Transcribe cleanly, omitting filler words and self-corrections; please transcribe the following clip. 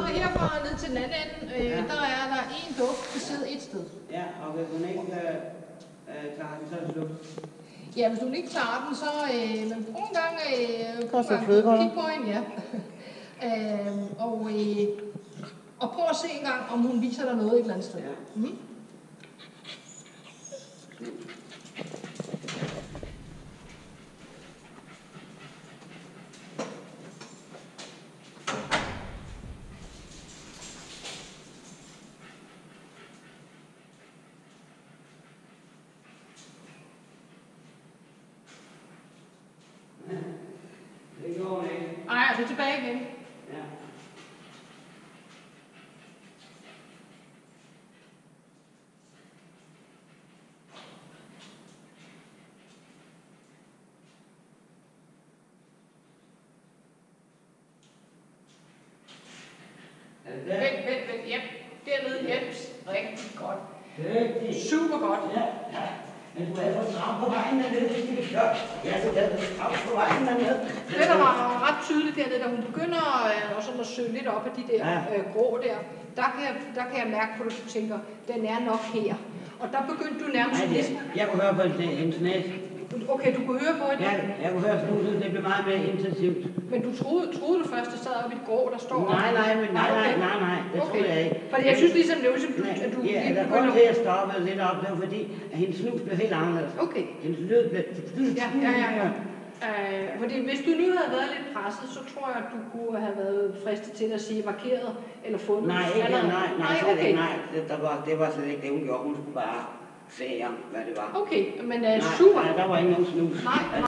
herfra ned til den anden ende, der er der en duft, der sidder et sted. Ja, og hvis hun ikke tager den, så er det slut. Ja, hvis du ikke tager den, så men brug en gang flødeboller. kig på hende, ja. Og prøv at se en gang, om hun viser dig noget et eller andet sted. Ja. Mm. Det gjorde hun ikke. Ej, det er tilbage igen. Ja. Er det der? Vent, yep. Dernede, jeps. Rigtig godt. Dygtig. Super godt. Ja, ja. Men du er for travlt på vejen dernede, det skal vi gøre. Ja, så er for travlt på vejen dernede. Det der var ret tydeligt dernede, da hun begynder sådan at søge lidt op af de der grå der kan jeg mærke på, at du tænker, den er nok her. Og der begyndte du nærmest ligesom... Jeg kunne høre på hendes næse. Okay, du kunne høre på det? Ja, jeg kunne høre snuset, det blev meget mere intensivt. Men du troede du først, det sad oppe i det grå, der står... Nej, det troede jeg ikke. Fordi jeg synes ligesom, det var ligesom, at du ja, der grund til at stoppe lidt op, det var fordi, at hendes snus blev helt anderledes. Okay. Hendes lyd blev... Ja. Fordi hvis du nu havde været lidt presset, så tror jeg, at du kunne have været fristet til at sige markeret eller fundet. Nej, det var slet ikke det, hun gjorde. Hun skulle bare se om, hvad det var. Okay, men super. Nej, der var ingen snus. Nej.